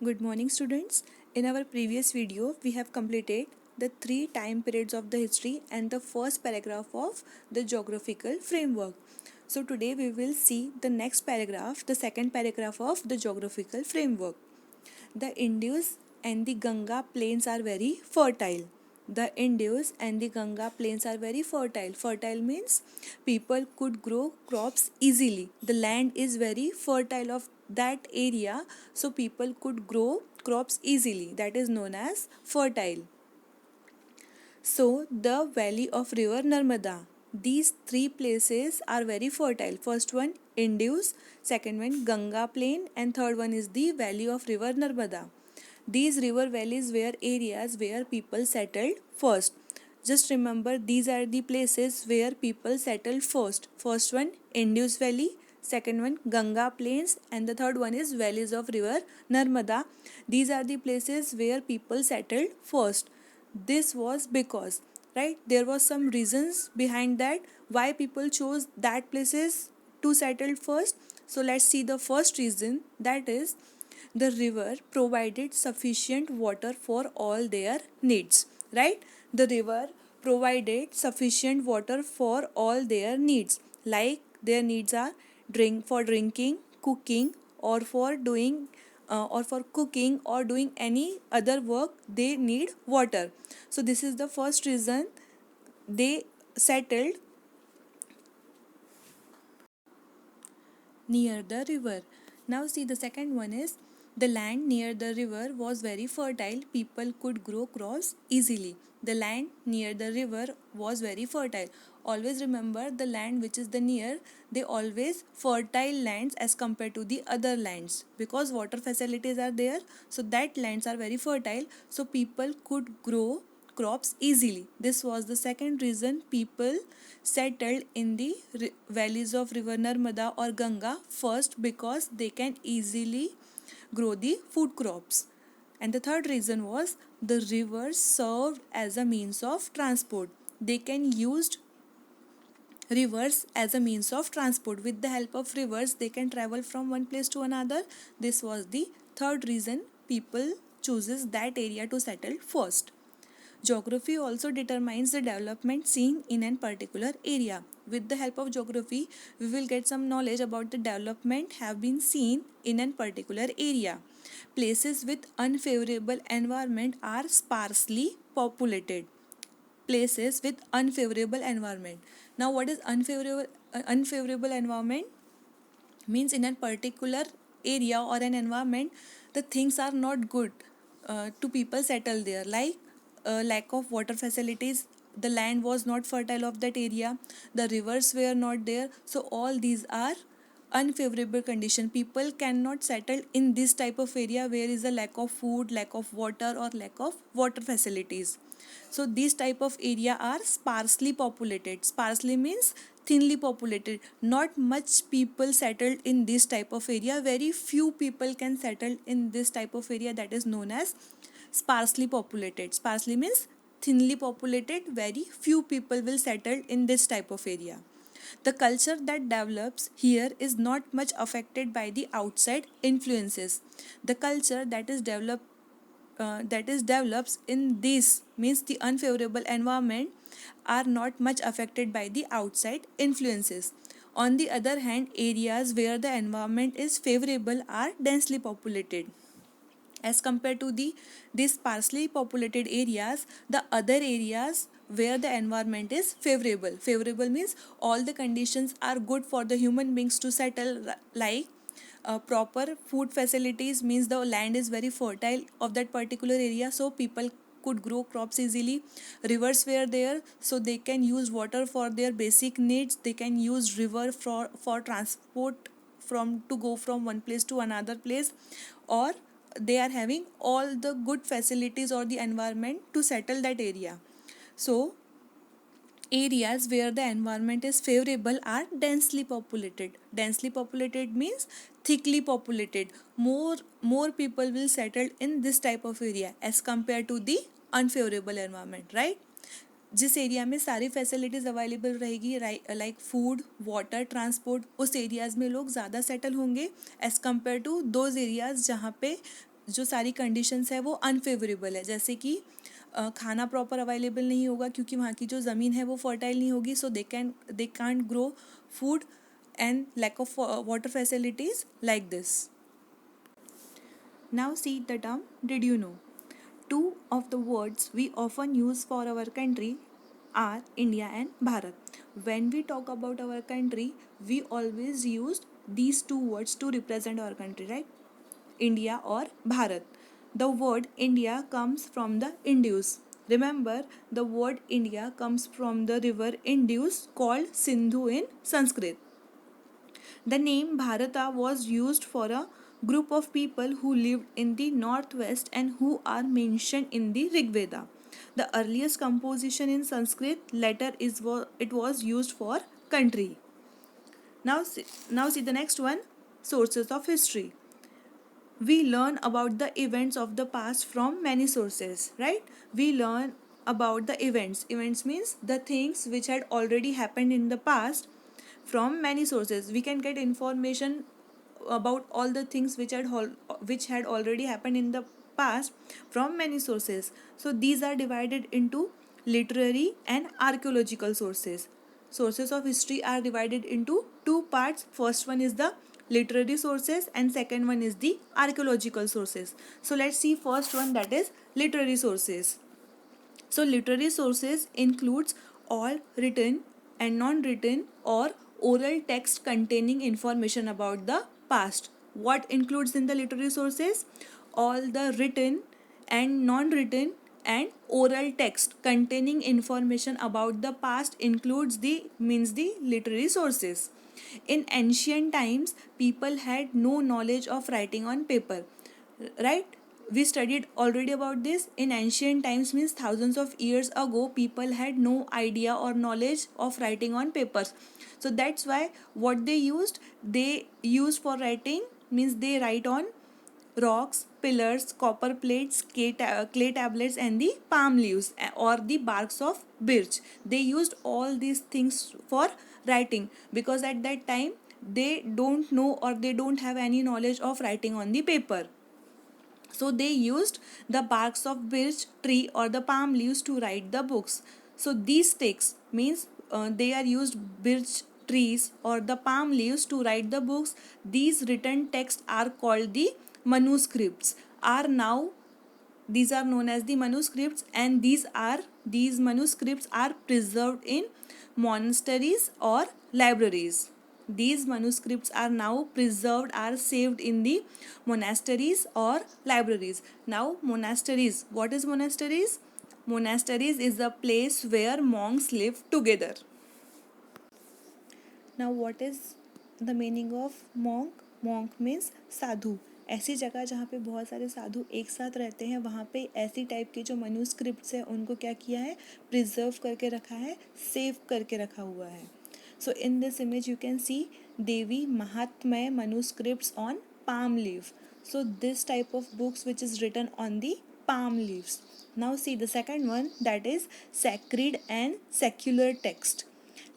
Good morning, students. In our previous video, we have completed the three time periods of the history and the first paragraph of the geographical framework. So, today we will see the next paragraph, the second paragraph of the geographical framework. The Indus and the Ganga plains are very fertile. The Indus and the Ganga plains are very fertile. Fertile means people could grow crops easily. The land is very fertile of that area, so people could grow crops easily. That is known as fertile. So, the valley of river Narmada. These three places are very fertile. First one, Indus, second one, Ganga plain, and third one is the valley of river Narmada. These river valleys were areas where people settled first. Just remember, these are the places where people settled first. First one, Indus Valley, second one, Ganga plains, and the third one is valleys of river Narmada. These are the places where people settled first. This was because, right, there was some reasons behind that why people chose that places to settle first. So let's see the first reason, that is the river provided sufficient water for all their needs, right? The river provided sufficient water for all their needs, like their needs are drinking, cooking, or for doing or for cooking or doing any other work. They need water. So this is the first reason they settled near the river. Now see, the second one is the land near the river was very fertile. People could grow crops easily. The land near the river was very fertile. Always remember, the land which is the near, they always fertile lands as compared to the other lands, because water facilities are there, so that lands are very fertile, so people could grow crops easily. This was the second reason people settled in the valleys of river Narmada or Ganga first, because they can easily grow the food crops. And the third reason was the rivers served as a means of transport. They can use rivers as a means of transport. With the help of rivers, they can travel from one place to another. This was the third reason people chooses that area to settle first. Geography also determines the development seen in a particular area. With the help of geography, we will get some knowledge about the development have been seen in a particular area. Places with unfavorable environment are sparsely populated. Places with unfavorable environment. Now, what is unfavorable environment? Means in a particular area or an environment, the things are not good to people settle there, like lack of water facilities, the land was not fertile of that area, the rivers were not there, so all these are unfavorable condition. People cannot settle in this type of area where is a lack of food, lack of water, or lack of water facilities. So these type of area are sparsely populated. Sparsely means thinly populated. Not much people settled in this type of area. Very few people can settle in this type of area, that is known as sparsely populated. Sparsely means thinly populated. Very few people will settle in this type of area. The culture that develops here is not much affected by the outside influences. The culture that is develops in this means the unfavorable environment are not much affected by the outside influences. On the other hand, areas where the environment is favorable are densely populated. As compared to these sparsely populated areas, the other areas where the environment is favorable means all the conditions are good for the human beings to settle, like proper food facilities, means the land is very fertile of that particular area, so people could grow crops easily. Rivers were there, so they can use water for their basic needs. They can use river for transport, from to go from one place to another place, or they are having all the good facilities or the environment to settle that area. So areas where the environment is favorable are densely populated. Densely populated means thickly populated. More people will settle in this type of area as compared to the unfavorable environment, right? जिस area में सारी facilities available रहेगी, like food, water, transport, उस areas में लोग ज़्यादा settle होंगे as compared to those areas जहाँ पे जो सारी कंडीशंस है वो अनफेवरेबल है, जैसे कि खाना प्रॉपर अवेलेबल नहीं होगा क्योंकि वहाँ की जो ज़मीन है वो फर्टाइल नहीं होगी, so they can't grow food and lack of water facilities like this. Now see the term did you know. Two of the words we often use for our country are India and Bharat. When we talk about our country, we always use these two words to represent our country, right? India or Bharat. The word India comes from the Indus. Remember, the word India comes from the river Indus called Sindhu in Sanskrit. The name Bharata was used for a group of people who lived in the northwest and who are mentioned in the Rig Veda. The earliest composition in Sanskrit letter it was used for country. Now see the next one, sources of history. We learn about the events of the past from many sources, right? We learn about the events means the things which had already happened in the past from many sources. We can get information about all the things which had already happened in the past from many sources. So these are divided into literary and archaeological sources. Sources of history are divided into two parts. First one is the literary sources and second one is the archaeological sources. So let's see first one, that is literary sources. So literary sources includes all written and non-written or oral text containing information about the past. What includes in the literary sources? All the written and non-written and oral text containing information about the past includes the literary sources. In ancient times, people had no knowledge of writing on paper, right? We studied already about this. In ancient times means thousands of years ago, people had no idea or knowledge of writing on papers. So that's why what they used for writing means they write on rocks, pillars, copper plates, clay tablets, and the palm leaves or the barks of birch. They used all these things for writing because at that time they don't know or they don't have any knowledge of writing on the paper. So they used the barks of birch tree or the palm leaves to write the books. So these sticks means they are used birch trees or the palm leaves to write the books. These written texts are called the manuscripts. Are now These are known as the manuscripts, and these manuscripts are preserved in monasteries or libraries. These manuscripts are now preserved, are saved in the monasteries or libraries. Now monasteries, what is monasteries? Monasteries is a place where monks live together. Now what is the meaning of monk? Monk means साधु. ऐसी जगह जहाँ पे बहुत सारे साधु एक साथ रहते हैं, वहाँ पे ऐसी टाइप के जो मनुस्क्रिप्ट्स है उनको क्या किया है, प्रिजर्व करके रखा है, सेव करके रखा हुआ है. So in this image you can see Devi Mahatmya manuscripts on palm leaf. So this type of books which is written on the palm leaves. Now see the second one, that is sacred and secular text.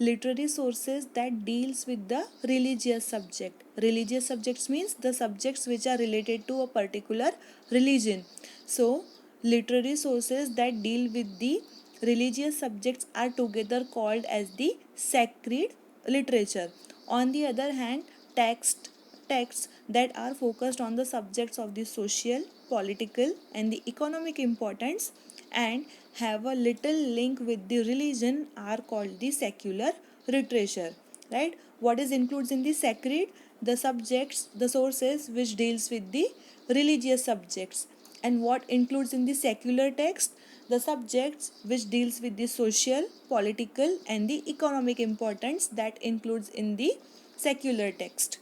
Literary sources that deals with the religious subject. Religious subjects means the subjects which are related to a particular religion. So literary sources that deal with the religious subjects are together called as the sacred literature. On the other hand, texts that are focused on the subjects of the social, political, and the economic importance and have a little link with the religion are called the secular literature, right? What is includes in the sacred? The subjects, the sources which deals with the religious subjects. And what includes in the secular text? The subjects which deals with the social, political, and the economic importance that includes in the secular text.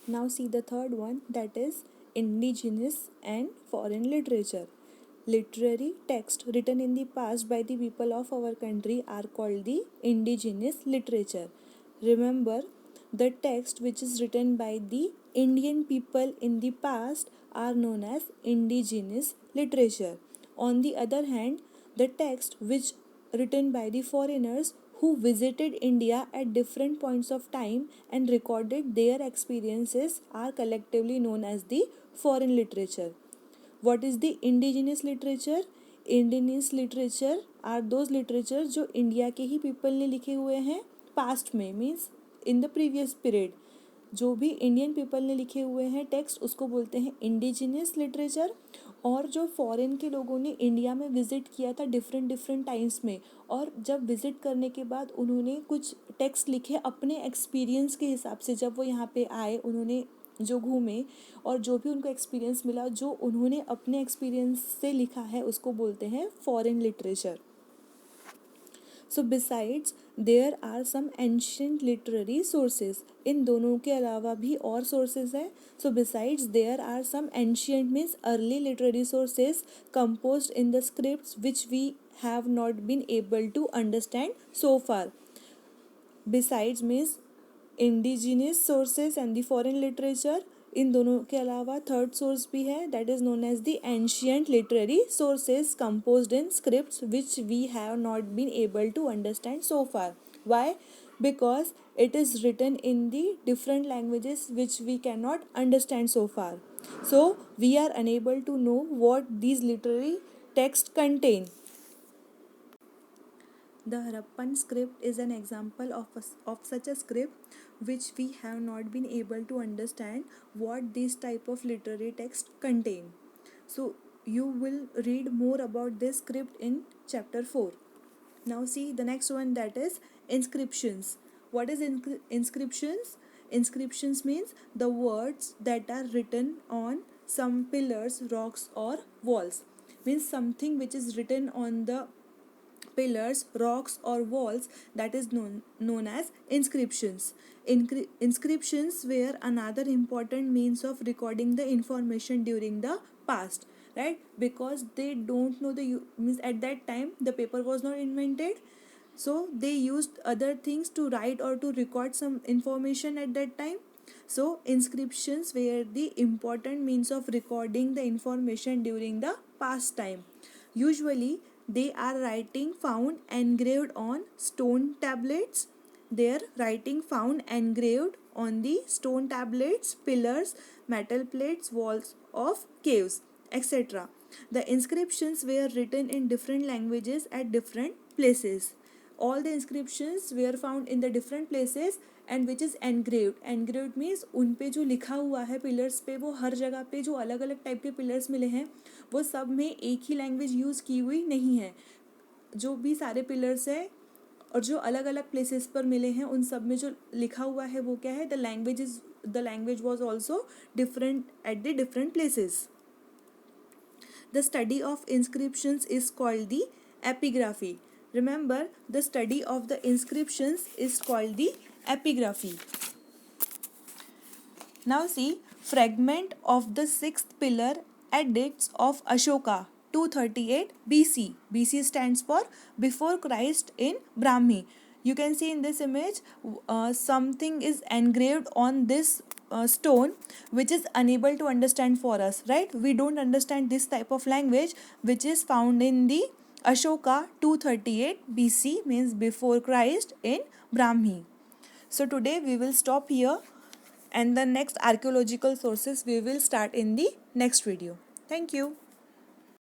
Now see the third one, that is indigenous and foreign literature. Literary text written in the past by the people of our country are called the indigenous literature. Remember, the text which is written by the Indian people in the past are known as indigenous literature. On the other hand, the text which written by the foreigners who visited India at different points of time and recorded their experiences are collectively known as the foreign literature. What is the indigenous literature? Indigenous literature are those literature जो India के ही people ने लिखे हुए हैं past में, means in the previous period. जो भी Indian people ने लिखे हुए हैं टेक्स्ट उसको बोलते हैं इंडिजिनियस लिटरेचर. और जो फॉरेन के लोगों ने इंडिया में विज़िट किया था डिफरेंट डिफरेंट टाइम्स में, और जब विज़िट करने के बाद उन्होंने कुछ टेक्स्ट लिखे अपने एक्सपीरियंस के हिसाब से, जब वो यहाँ पे आए उन्होंने जो घूमे और जो भी उनको एक्सपीरियंस मिला जो उन्होंने अपने एक्सपीरियंस से लिखा है उसको बोलते हैं foreign literature. So besides there are some ancient literary sources. इन दोनों के अलावा भी और सोर्सेज हैं. So besides there are some ancient means early literary sources composed in the scripts which we have not been able to understand so far. Besides means indigenous sources and the foreign literature. इन दोनों के अलावा third source भी है that is known as the ancient literary sources composed in scripts which we have not been able to understand so far. Why? Because it is written in the different languages which we cannot understand so far. So we are unable to know what these literary texts contain. The Harappan script is an example of such a script which we have not been able to understand what this type of literary text contain. So you will read more about this script in chapter 4. Now see the next one, that is inscriptions. What is inscriptions? Inscriptions means the words that are written on some pillars, rocks or walls. Means something which is written on the pillars, rocks or walls, that is known as inscriptions. Inscriptions were another important means of recording the information during the past, right? Because they don't know means at that time the paper was not invented, so they used other things to write or to record some information at that time. So inscriptions were the important means of recording the information during the past time. Usually they are writing found engraved on stone tablets. Their writing found engraved on the stone tablets, pillars, metal plates, walls of caves, etc. The inscriptions were written in different languages at different places. All the inscriptions were found in the different places and which is engraved. Engraved means उन पे जो लिखा हुआ है pillars पे, वो हर जगह पे जो अलग अलग टाइप के पिलर्स मिले हैं वो सब में एक ही लैंग्वेज यूज़ की हुई नहीं है. जो भी सारे पिलर्स है और जो अलग अलग प्लेसेस पर मिले हैं उन सब में जो लिखा हुआ है वो क्या है, the language was also different at the different places. The study of inscriptions is called the epigraphy. Remember, the study of the inscriptions is called the epigraphy. Now see, fragment of the sixth pillar edicts of Ashoka 238 BC. BC stands for before Christ in Brahmi. You can see in this image something is engraved on this stone which is unable to understand for us, right? We don't understand this type of language which is found in the Ashoka 238 BC, means before Christ, in Brahmi. So today we will stop here and the next archaeological sources we will start in the next video. Thank you.